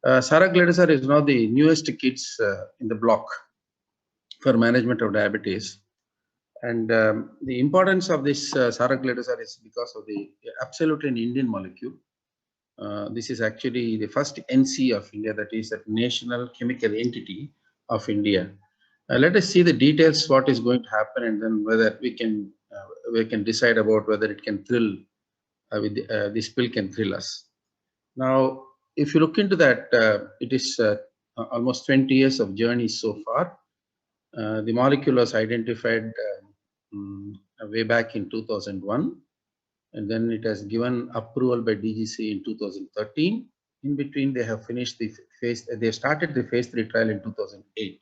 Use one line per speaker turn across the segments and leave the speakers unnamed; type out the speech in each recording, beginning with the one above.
Saroglitazar is now the newest kids in the block for management of diabetes. And the importance of this saroglitazar is because of the absolutely an Indian molecule. This is actually the first NC of India, that is a National Chemical Entity of India. Let us see the details, what is going to happen, and then whether we can decide about whether it can thrill this pill can thrill us. Now, if you look into that, it is almost 20 years of journey so far. The molecule was identified way back in 2001, and then it has given approval by DGC in 2013. In between, they have finished the phase. They started the phase 3 trial in 2008.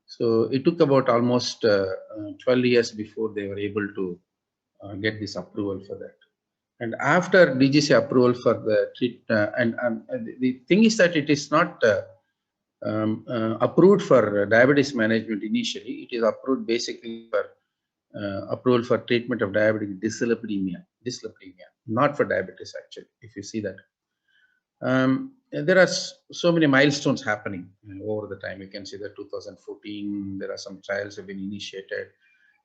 So it took about almost 12 years before they were able to get this approval for that. And after DGC approval for the the thing is that it is not approved for diabetes management initially. It is approved basically for approval for treatment of diabetic dyslipidemia, not for diabetes actually, if you see that. There are so many milestones happening over the time. You can see that 2014, there are some trials have been initiated,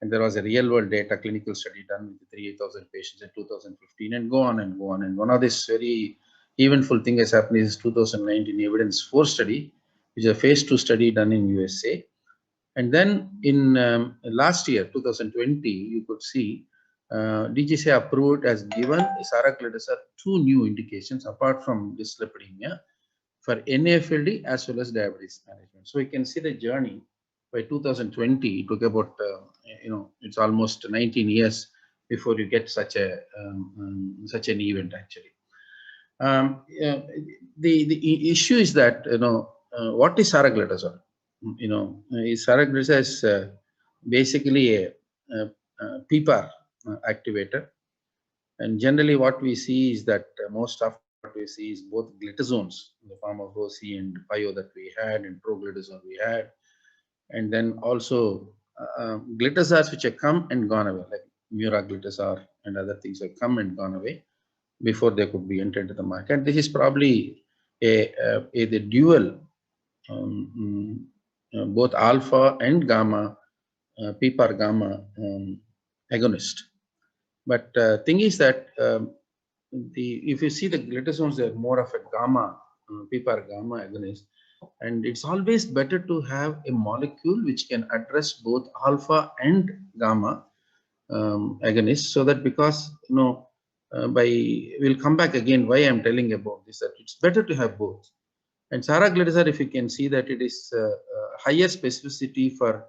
and there was a real world data clinical study done with 3,000 patients in 2015, and go on and go on. And one of this very eventful thing has happened is 2019 evidence 4 study, which is a phase 2 study done in USA. And then in last year, 2020, you could see DGC approved has given saroglitazar 2 new indications apart from dyslipidemia for NAFLD as well as diabetes management. So you can see the journey. By 2020, it took about it's almost 19 years before you get such an event actually. The issue is that what is saroglitazar? Saroglitazar is basically a PPAR activator, and generally what we see is that most of what we see is both glitazones in the form of Roci and Pio that we had, and proglitazone we had, and then also glitazars which have come and gone away, like muraglitazar and other things have come and gone away before they could be entered into the market. This is probably the dual both alpha and gamma PPAR gamma agonist. But thing is that if you see the glitazones, they're more of a gamma PPAR gamma agonist, and it's always better to have a molecule which can address both alpha and gamma agonists, so that because we'll come back again why I'm telling about this, that it's better to have both. And saroglitazar, if you can see that it is higher specificity for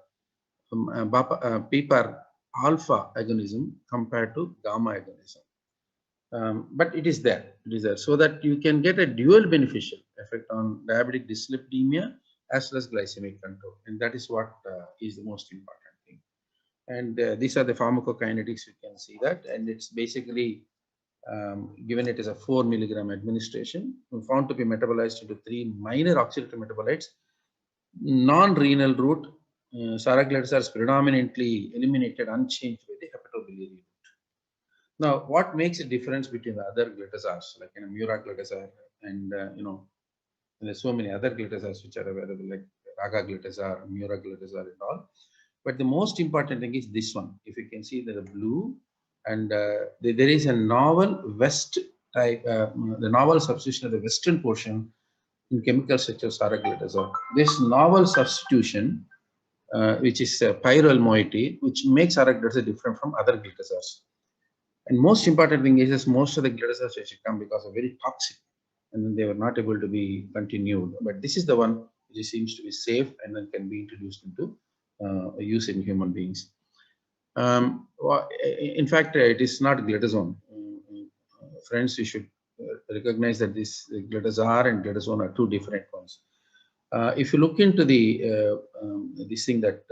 PPAR alpha agonism compared to gamma agonism. But it is there, so that you can get a dual beneficial effect on diabetic dyslipidemia as well as glycemic control. And that is what is the most important thing. And these are the pharmacokinetics, you can see that. And it's basically given it as a 4 milligram administration, found to be metabolized into 3 minor oxidative metabolites. Non-renal route, saroglitazar is predominantly eliminated unchanged by the hepatobiliary route. Now, what makes a difference between the other glitazars, like muraglitazar and there's so many other glitazars which are available, like ragaglitazar, muraglitazar and all. But the most important thing is this one. If you can see the blue, and there is a novel West type, the novel substitution of the western portion in chemicals such as saroglitazar. This novel substitution, which is a pyrolyl moiety, which makes saroglitazar different from other glitazars. And most important thing is most of the glitazars which come because of very toxic, and then they were not able to be continued. But this is the one which seems to be safe and then can be introduced into use in human beings. In fact, it is not glitazone. Friends, you should recognize that this glitazar and glitazone are two different ones. If you look into this thing that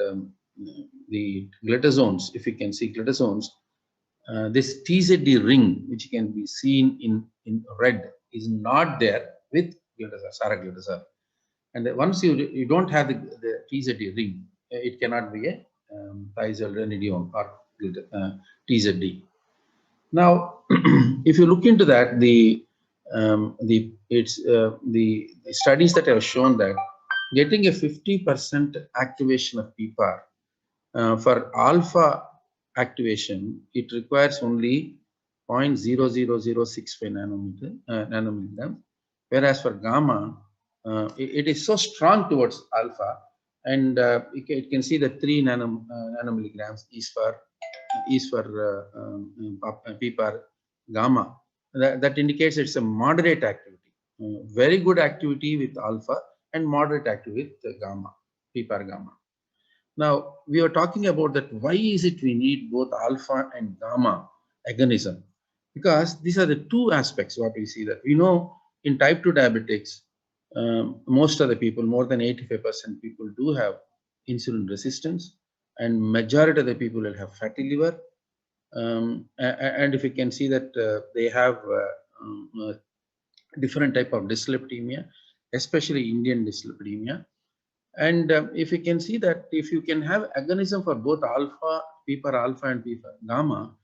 the glitazones, if you can see glitazones, this TZD ring, which can be seen in red, is not there with glitazar, saroglitazar. And once you don't have the TZD ring, it cannot be a thiazolidinedione or TZD. Now, if you look into that, the studies that have shown that getting a 50% activation of PPAR for alpha activation, it requires only 0.00065 nanomilligram, whereas for gamma, it is so strong towards alpha, and you can see that 3 nanomilligrams is for PPAR gamma. That indicates it's a moderate activity, very good activity with alpha and moderate activity with gamma, PPAR gamma. Now, we are talking about that why is it we need both alpha and gamma agonism? Because these are the two aspects what we see, that we know in type 2 diabetics, most of the people, more than 85% people do have insulin resistance, and majority of the people will have fatty liver. And if you can see that they have different type of dyslipidemia, especially Indian dyslipidemia. And if you can see that if you can have agonism for both alpha, PPAR alpha and PPAR gamma,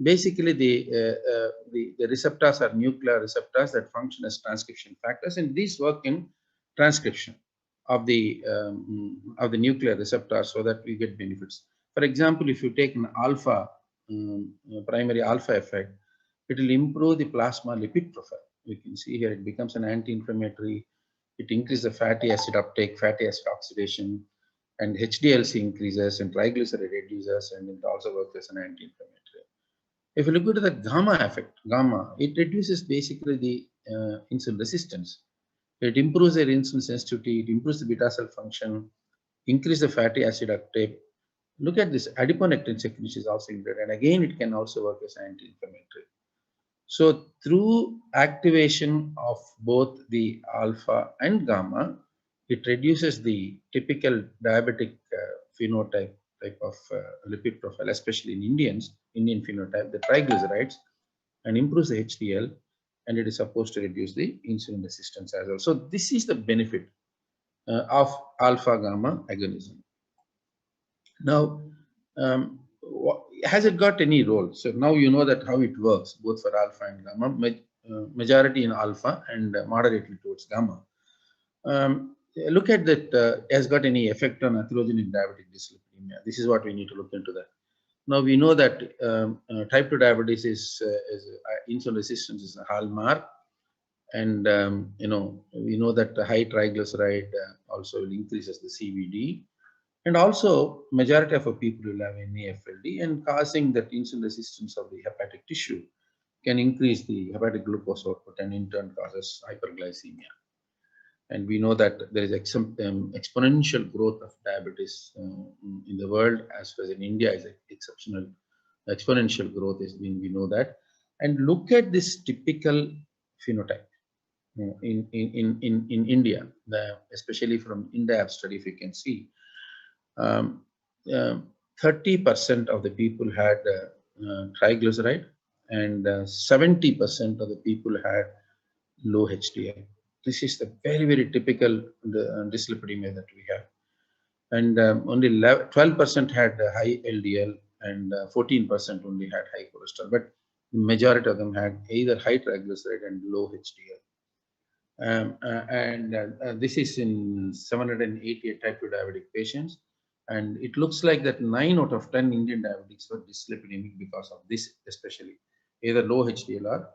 basically the receptors are nuclear receptors that function as transcription factors, and these work in transcription of the nuclear receptors so that we get benefits. For example, if you take an alpha, primary alpha effect, it will improve the plasma lipid profile. You can see here it becomes an anti-inflammatory. It increases the fatty acid uptake, fatty acid oxidation, and HDLC increases and triglyceride reduces, and it also works as an anti-inflammatory. If you look at the gamma effect, gamma, it reduces basically the insulin resistance. It improves their insulin sensitivity, it improves the beta cell function, increase the fatty acid uptake. Look at this adiponectin secretion, which is also included, and again it can also work as anti-inflammatory. So through activation of both the alpha and gamma, it reduces the typical diabetic phenotype type of lipid profile, especially in Indian phenotype, the triglycerides, and improves the HDL, and it is supposed to reduce the insulin resistance as well. So this is the benefit of alpha gamma agonism. Now, has it got any role? So now you know that how it works, both for alpha and gamma, majority in alpha and moderately towards gamma. Look at that, has got any effect on atherogenic diabetic dyslipidemia. This is what we need to look into that. Now we know that type 2 diabetes is insulin resistance is a hallmark, and we know that the high triglyceride also will increases the CVD. And also, majority of people will have NAFLD, and causing that insulin resistance of the hepatic tissue can increase the hepatic glucose output and in turn causes hyperglycemia. And we know that there is exponential growth of diabetes in the world, as well as in India is exceptional exponential growth is being, we know that. And look at this typical phenotype in India, especially from INDAB study, if you can see. 30% of the people had triglyceride, and 70% of the people had low HDL. This is the very, very typical dyslipidemia that we have. And only 12% had high LDL, and 14% only had high cholesterol. But the majority of them had either high triglyceride and low HDL. This is in 788 type 2 diabetic patients. And it looks like that 9 out of 10 Indian diabetics were dyslipidemic because of this, especially either low HDL or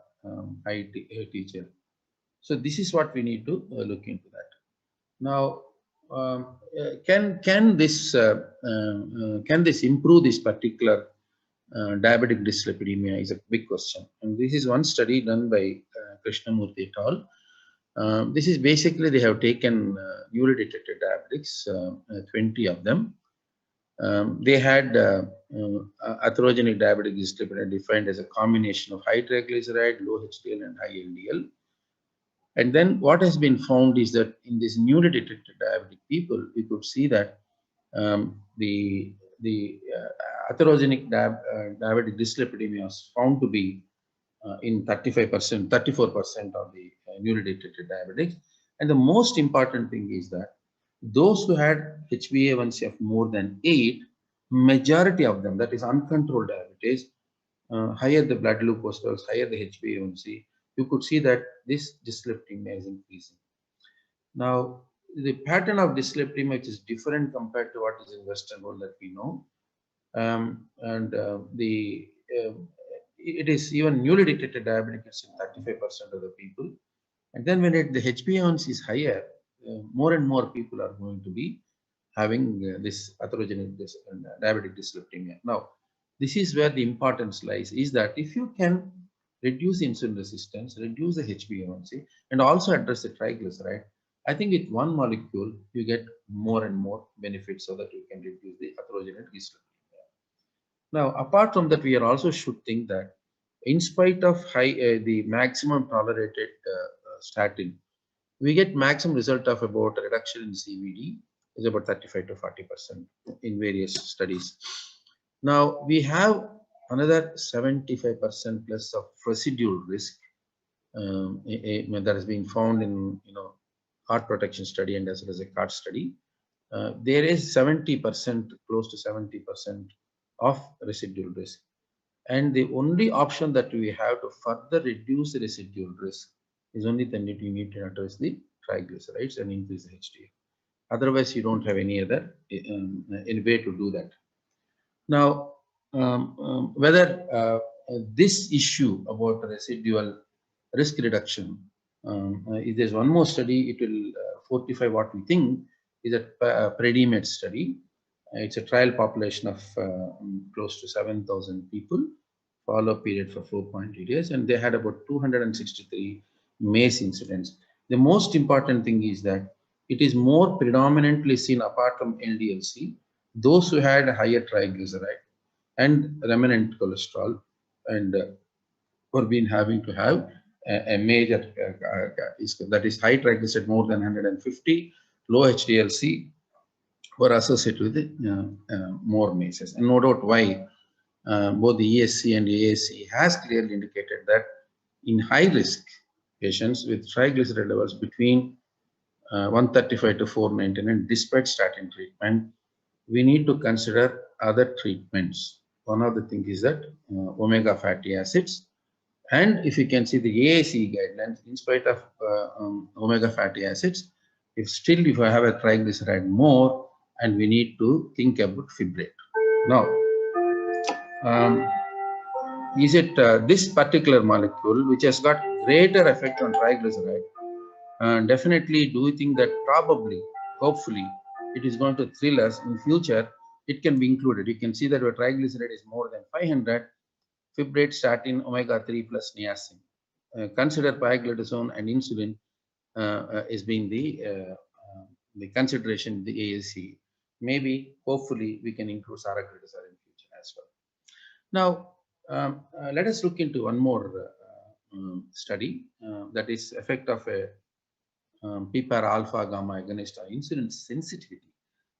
high TGL. So this is what we need to look into that. Now, can this improve this particular diabetic dyslipidemia is a big question. And this is one study done by Krishnamurthy et al. This is basically they have taken newly detected diabetics, 20 of them. They had atherogenic diabetic dyslipidemia defined as a combination of high triglyceride, low HDL, and high LDL. And then what has been found is that in these newly detected diabetic people, we could see that the atherogenic diabetic dyslipidemia was found to be in 35%, 34% of the newly detected diabetics. And the most important thing is that those who had HbA1c of more than 8, majority of them, that is uncontrolled diabetes, higher the blood glucose levels, higher the HbA1c, you could see that this dyslipidemia is increasing. Now, the pattern of dyslipidemia, which is different compared to what is in Western world that we know, and it is even newly detected diabetes in 35% of the people. And then when the HbA1c is higher, more and more people are going to be having this atherogenic diabetic dyslipidemia. Now, this is where the importance lies, is that if you can reduce insulin resistance, reduce the HbA1c, and also address the triglyceride, I think with one molecule, you get more and more benefits so that you can reduce the atherogenic dyslipidemia. Now, apart from that, we are also should think that in spite of the maximum tolerated statin, we get maximum result of about a reduction in CVD is about 35 to 40% in various studies. Now we have another 75% plus of residual risk that has been found in heart protection study and as well as a CART study. There is 70%, close to 70% of residual risk. And the only option that we have to further reduce the residual risk is only then you need to address the triglycerides and increase the HDL. Otherwise, you don't have any other any way to do that. Now, whether this issue about residual risk reduction, if there's one more study, it will fortify what we think is a PREDIMED study. It's a trial population of close to 7,000 people, follow-up period for 4.8 years, and they had about 263 MACE incidents. The most important thing is that it is more predominantly seen apart from LDL-C, those who had higher triglyceride and remnant cholesterol and were been having to have a major that is high triglyceride more than 150, low HDL-C were associated with more MACEs. And no doubt why both the ESC and AAC has clearly indicated that in high risk patients with triglyceride levels between 135 to 499, despite statin treatment, we need to consider other treatments. One of the things is that omega fatty acids, and if you can see the AAC guidelines, in spite of omega fatty acids, if I have a triglyceride more, and we need to think about fibrate. Now, is it this particular molecule which has got greater effect on triglyceride? Definitely, do we think that probably, hopefully, it is going to thrill us in future? It can be included. You can see that your triglyceride is more than 500, fibrate, statin, omega-3 plus niacin. Consider pioglitazone and insulin as being the consideration, the AAC. Maybe, hopefully, we can include saroglitazone in future as well. Now, let us look into one more study that is effect of a PPAR alpha gamma agonist on insulin sensitivity.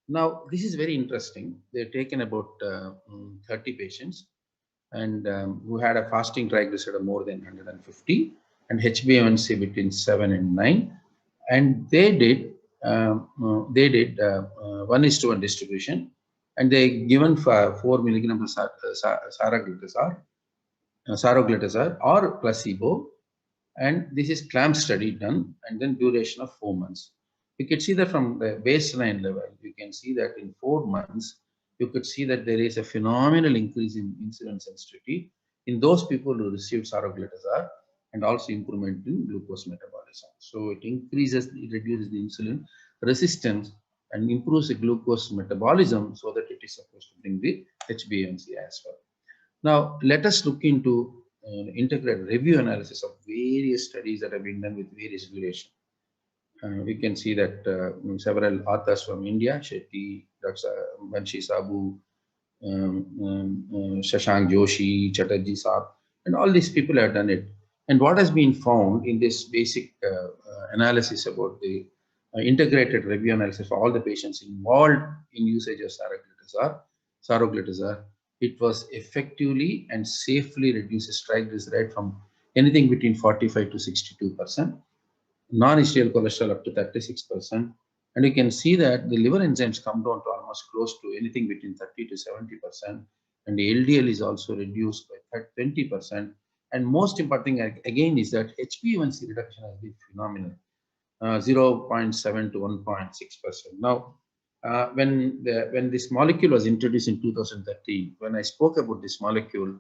Now, this is very interesting. They've taken about 30 patients and who had a fasting triglyceride of more than 150 and HbA1c between 7 and 9, and they did 1:1 distribution, and they given 4 milligrams of saroglitazar or placebo, and this is clamp study done, and then duration of 4 months. You can see that from the baseline level, you can see that in 4 months, you could see that there is a phenomenal increase in insulin sensitivity in those people who received saroglitazar, and also improvement in glucose metabolism. So it reduces the insulin resistance and improves the glucose metabolism, so that it is supposed to bring the HbA1c as well. Now, let us look into integrated review analysis of various studies that have been done with various duration. We can see that several authors from India, Shetty, Dr. Banshi Sabu, Shashank Joshi, Chatterjee Saab, and all these people have done it. And what has been found in this basic analysis about the integrated review analysis for all the patients involved in usage of saroglitazar, it was effectively and safely reduces triglyceride from anything between 45 to 62%, non-HDL cholesterol up to 36%, and you can see that the liver enzymes come down to almost close to anything between 30 to 70%, and the LDL is also reduced by 20%, And most important thing again is that HbA1c reduction has been phenomenal, 0.7 to 1.6%. Now, when this molecule was introduced in 2013, when I spoke about this molecule,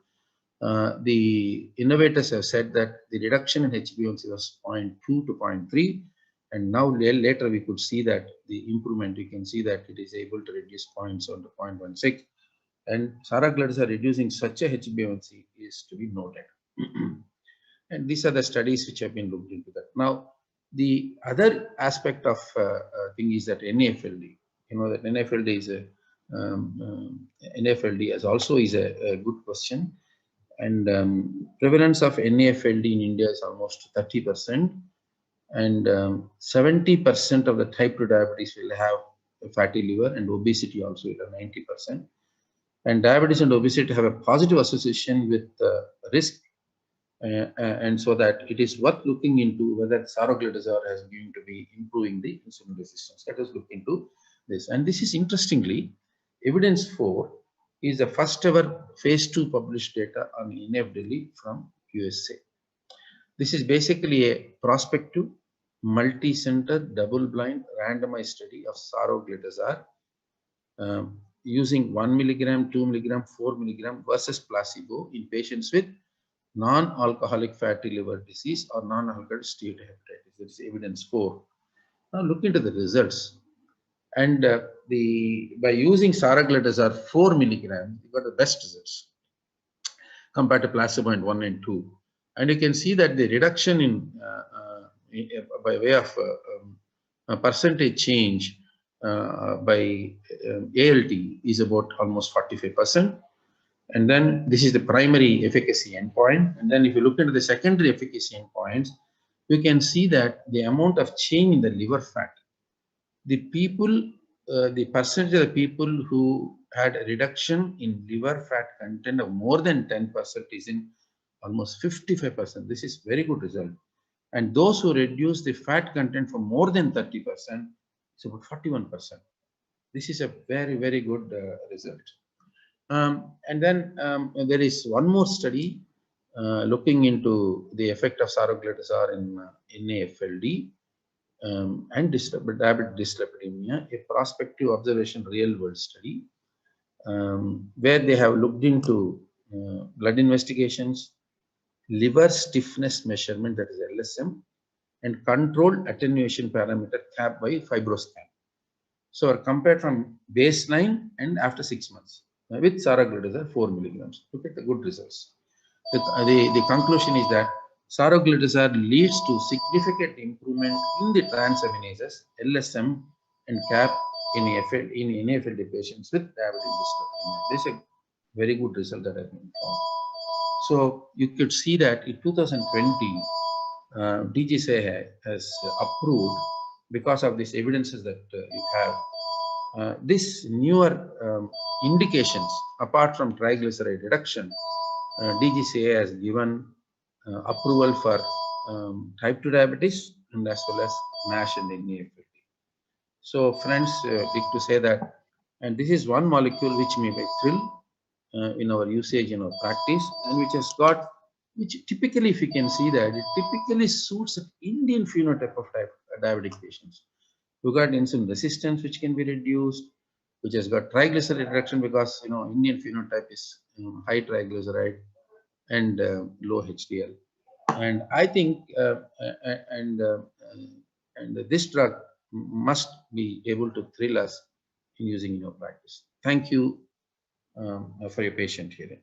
the innovators have said that the reduction in HbA1c was 0.2 to 0.3, and now later we could see that the improvement, you can see that it is able to reduce 0.7 to 0.16, and saroglitazar reducing such a HbA1c is to be noted. And these are the studies which have been looked into that. Now, the other aspect of thing is that NAFLD. You know that NAFLD is a NAFLD as also is a good question, and prevalence of NAFLD in India is almost 30%, and 70% of the type 2 diabetes will have a fatty liver, and obesity also will have 90%. And diabetes and obesity have a positive association with risk. And so that it is worth looking into whether saroglitazar is going to be improving the insulin resistance. Let us look into this. And this is interestingly, evidence 4 is the first ever phase 2 published data on NAFLD from USA. This is basically a prospective, multi-center, double-blind, randomized study of saroglitazar using 1 milligram, 2 milligram, 4 milligram versus placebo in patients with non-alcoholic fatty liver disease or non-alcoholic steatohepatitis. This is evidence 4. Now look into the results. And by using saroglitazar 4 milligrams, you got the best results compared to placebo in 1 and 2. And you can see that the reduction in by way of a percentage change by ALT is about almost 45%. And then this is the primary efficacy endpoint. And then if you look into the secondary efficacy endpoints, you can see that the amount of change in the liver fat, the people, the percentage of the people who had a reduction in liver fat content of more than 10% is in almost 55%. This is very good result. And those who reduce the fat content for more than 30%, it's about 41%. This is a very, very good result. And then there is one more study looking into the effect of saroglitazar in NAFLD and diabetic dyslipidemia, a prospective observation real-world study where they have looked into blood investigations, liver stiffness measurement, that is LSM, and controlled attenuation parameter capped by FibroScan. So compared from baseline and after 6 months with saroglitazar 4 milligrams. Look at the good results. The conclusion is that saroglitazar leads to significant improvement in the transaminases, LSM, and CAP in NAFLD patients with diabetic dyslipidemia. This is a very good result that has been found. So you could see that in 2020, DGCA has approved, because of these evidences that you have, this newer indications apart from triglyceride reduction, DGCA has given approval for type 2 diabetes and as well as NASH and NAFLD. So friends, big to say that, and this is one molecule which may be thrill in our usage in our practice, and which typically, if you can see that, it typically suits an Indian phenotype of diabetic patients who got insulin resistance, which can be reduced, which has got triglyceride reduction, because Indian phenotype is high triglyceride and low HDL. And I think and this drug must be able to thrill us in using in your practice. Thank you for your patient hearing.